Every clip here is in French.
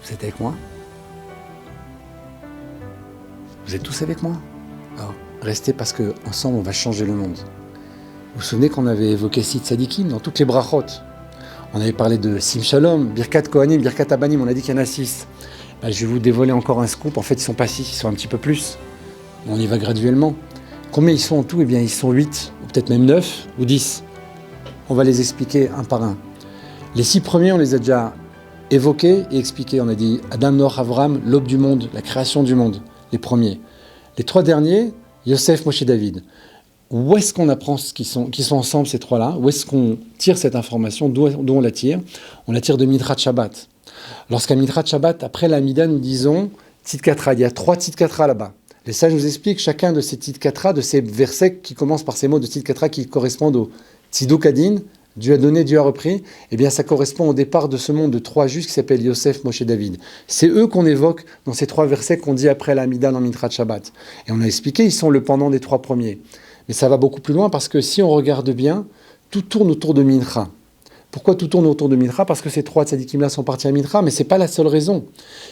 Vous êtes avec moi? Vous êtes tous avec moi? Alors, restez parce qu'ensemble, on va changer le monde. Vous vous souvenez qu'on avait évoqué Sid Sadikim dans toutes les brachot? On avait parlé de Sim Shalom, Birkat Kohanim, Birkat Abanim, on a dit qu'il y en a 6. Je vais vous dévoiler encore un scoop. En fait, ils ne sont pas 6, ils sont un petit peu plus. On y va graduellement. Combien ils sont en tout? Eh bien, ils sont 8, ou peut-être même 9, ou 10. On va les expliquer un par un. Les 6 premiers, on les a déjà évoqués et expliqués. On a dit Adam, Noach, Avram, l'aube du monde, la création du monde, les premiers. Les 3 derniers, Yosef, Moshe, David. Où est-ce qu'on apprend qu'ils sont ensemble, ces 3-là? Où est-ce qu'on tire cette information? D'où on la tire? On la tire de Midrat Shabbat. Lorsqu'à Midrat Shabbat, après la Mida, nous disons Tzidkatra. Il y a 3 Tzidkatra là-bas. Les sages nous expliquent chacun de ces Tzidkatra, de ces versets qui commencent par ces mots de Tzidkatra qui correspondent au Tziduk Adin, Dieu a donné, Dieu a repris. Eh bien, ça correspond au départ de ce monde de 3 justes qui s'appellent Yosef, Moshe, David. C'est eux qu'on évoque dans ces 3 versets qu'on dit après la Mida dans Midrat Shabbat. Et on a expliqué, ils sont le pendant des 3 premiers. Mais ça va beaucoup plus loin parce que si on regarde bien, tout tourne autour de Mincha. Pourquoi tout tourne autour de Mincha? Parce que ces 3 tzadikim-là sont partis à Mincha, mais ce n'est pas la seule raison.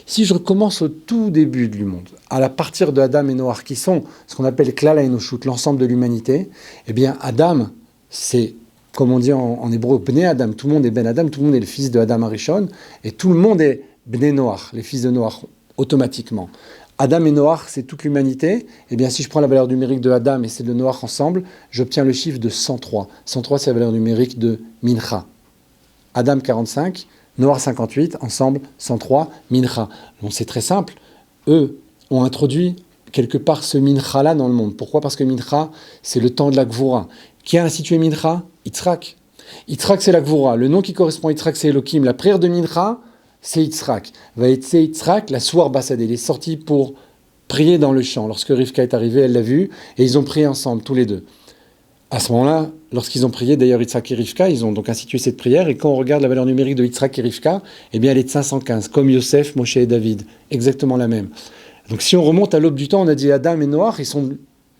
Si je recommence au tout début du monde, à la partir de Adam et Noach, qui sont ce qu'on appelle Klal HaEnoshut, l'ensemble de l'humanité, eh bien Adam, c'est, comme on dit en hébreu, Bnei Adam, tout le monde est Ben Adam, tout le monde est le fils de Adam Arishon, et tout le monde est Bnei Noach, les fils de Noach, automatiquement. Adam et Noach, c'est toute l'humanité. Eh bien, si je prends la valeur numérique de Adam et celle de Noach ensemble, j'obtiens le chiffre de 103. 103, c'est la valeur numérique de Mincha. Adam 45, Noach 58, ensemble 103, Mincha. Donc c'est très simple. Eux ont introduit quelque part ce Mincha-là dans le monde. Pourquoi? Parce que Mincha, c'est le temps de la Gvura. Qui a institué Mincha? Yitzhak. Yitzhak, c'est la Gvura. Le nom qui correspond à Yitzhak, c'est Elohim. La prière de Mincha, c'est Yitzhak. C'est Yitzhak, la Souar Bassad. Il est sorti pour prier dans le champ. Lorsque Rivka est arrivée, elle l'a vu, et ils ont prié ensemble, tous les deux. À ce moment-là, lorsqu'ils ont prié, d'ailleurs Yitzhak et Rivka, ils ont donc institué cette prière, et quand on regarde la valeur numérique de Yitzhak et Rivka, eh bien elle est de 515, comme Yosef, Moshe et David, exactement la même. Donc si on remonte à l'aube du temps, on a dit Adam et Noach, ils sont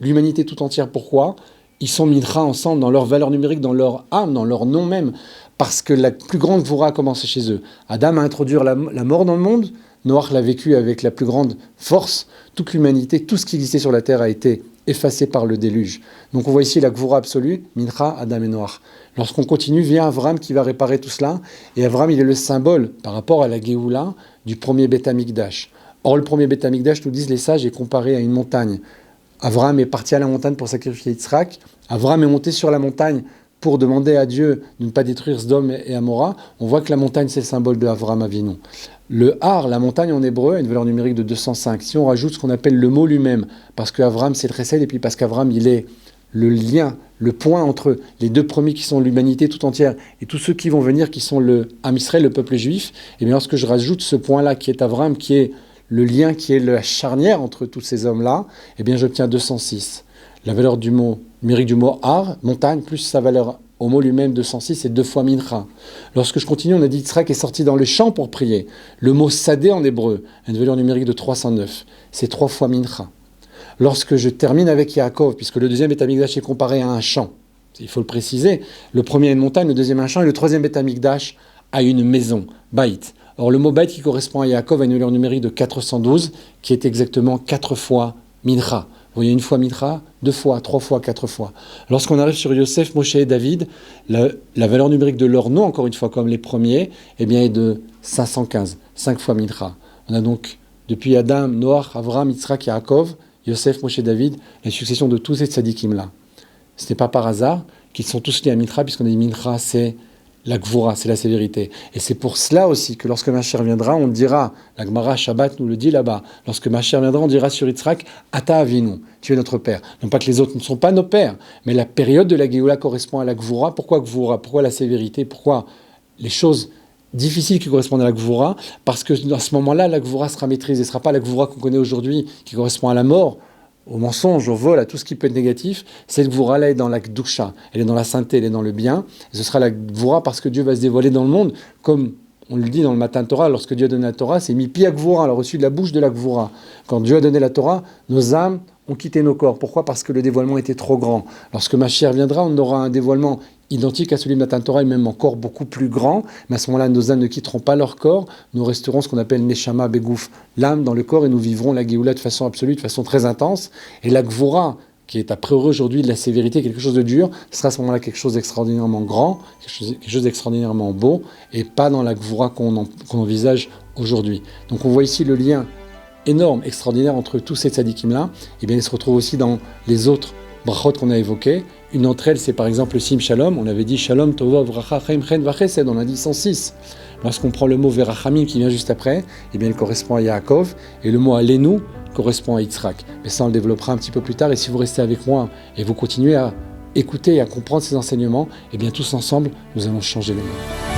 l'humanité tout entière. Pourquoi? Ils sont Mincha ensemble, dans leur valeur numérique, dans leur âme, dans leur nom même, parce que la plus grande Gvura a commencé chez eux. Adam a introduit la mort dans le monde, Noach l'a vécu avec la plus grande force. Toute l'humanité, tout ce qui existait sur la terre a été effacé par le déluge. Donc on voit ici la Gvura absolue, Mincha, Adam et Noach. Lorsqu'on continue, vient Avram qui va réparer tout cela, et Avram il est le symbole par rapport à la Géoula du premier Beth Amikdash. Or le premier Beth Amikdash, nous disent les sages, est comparé à une montagne. Avram est parti à la montagne pour sacrifier Yitzhak, Avram est monté sur la montagne pour demander à Dieu de ne pas détruire Sdom et Amora. On voit que la montagne, c'est le symbole de Avram Avinu. Le Har, la montagne en hébreu, a une valeur numérique de 205. Si on rajoute ce qu'on appelle le mot lui-même, parce qu'Avram, c'est le Chesed, et puis parce qu'Avram, il est le lien, le point entre les 2 premiers qui sont l'humanité tout entière, et tous ceux qui vont venir, qui sont le Am Israël, le peuple juif, et bien lorsque je rajoute ce point-là, qui est Avram, qui est le lien, qui est la charnière entre tous ces hommes-là, eh bien j'obtiens 206. La valeur du mot numérique du mot Har, montagne, plus sa valeur au mot lui-même 206, c'est 2 fois Mincha. Lorsque je continue, on a dit Yitzhak est sorti dans le champ pour prier. Le mot Sadé en hébreu a une valeur numérique de 309. C'est 3 fois Mincha. Lorsque je termine avec Yaakov, puisque le deuxième Beth Amikdash est comparé à un champ, il faut le préciser, le premier a une montagne, le deuxième un champ, et le troisième Beth Amikdash a une maison, Baït. Or le mot Baït qui correspond à Yaakov a une valeur numérique de 412, qui est exactement 4 fois Mincha. Vous voyez, 1 fois Mincha, 2 fois, 3 fois, 4 fois. Lorsqu'on arrive sur Yosef, Moshe et David, la valeur numérique de leur nom, encore une fois, comme les premiers, eh bien, est de 515, 5 fois Mincha. On a donc, depuis Adam, Noach, Avram, Yitzhak, Yaakov, Yosef, Moshe et David, la succession de tous ces tzadikim-là. Ce n'est pas par hasard qu'ils sont tous liés à Mincha, puisqu'on a dit Mincha, c'est la Gvura, c'est la sévérité. Et c'est pour cela aussi que lorsque Mashiach viendra, on dira, la Gemara Shabbat nous le dit là-bas, lorsque Mashiach viendra, on dira sur Yitzhak, Ata Avinu, tu es notre père. Non pas que les autres ne sont pas nos pères, mais la période de la Géoula correspond à la Gvura. Pourquoi Gvura? Pourquoi la sévérité? Pourquoi les choses difficiles qui correspondent à la Gvura? Parce que dans ce moment-là, la Gvura sera maîtrisée. Ce ne sera pas la Gvura qu'on connaît aujourd'hui, qui correspond à la mort, au mensonge, au vol, à tout ce qui peut être négatif, cette Gvoura-là est dans la Kdusha, elle est dans la sainteté, elle est dans le bien. Et ce sera la Gvoura parce que Dieu va se dévoiler dans le monde, comme on le dit dans le Matan Torah, lorsque Dieu a donné la Torah, c'est mi pi Gvoura, elle a reçu de la bouche de la Gvoura. Quand Dieu a donné la Torah, nos âmes ont quitté nos corps. Pourquoi ? Parce que le dévoilement était trop grand. Lorsque Mashiach viendra, on aura un dévoilement identique à celui de Matan Torah et même encore beaucoup plus grand. Mais à ce moment-là, nos âmes ne quitteront pas leur corps. Nous resterons ce qu'on appelle Neshama Begouf, l'âme dans le corps, et nous vivrons la Géoula de façon absolue, de façon très intense. Et la Gvoura, qui est a priori aujourd'hui de la sévérité, quelque chose de dur, ce sera à ce moment-là quelque chose d'extraordinairement grand, quelque chose d'extraordinairement beau, et pas dans la Gvoura qu'on envisage aujourd'hui. Donc on voit ici le lien énorme, extraordinaire entre tous ces tzadikim-là. Et bien il se retrouve aussi dans les autres brachot qu'on a évoquées. Une d'entre elles, c'est par exemple le Sim Shalom. On avait dit Shalom Tova Vracha Chaim Chen Vachesed, on a dit 106. Lorsqu'on prend le mot Verachamim qui vient juste après, eh bien il correspond à Yaakov, et le mot Alenu correspond à Yitzhak. Mais ça, on le développera un petit peu plus tard. Et si vous restez avec moi et vous continuez à écouter et à comprendre ces enseignements, eh bien tous ensemble, nous allons changer le monde.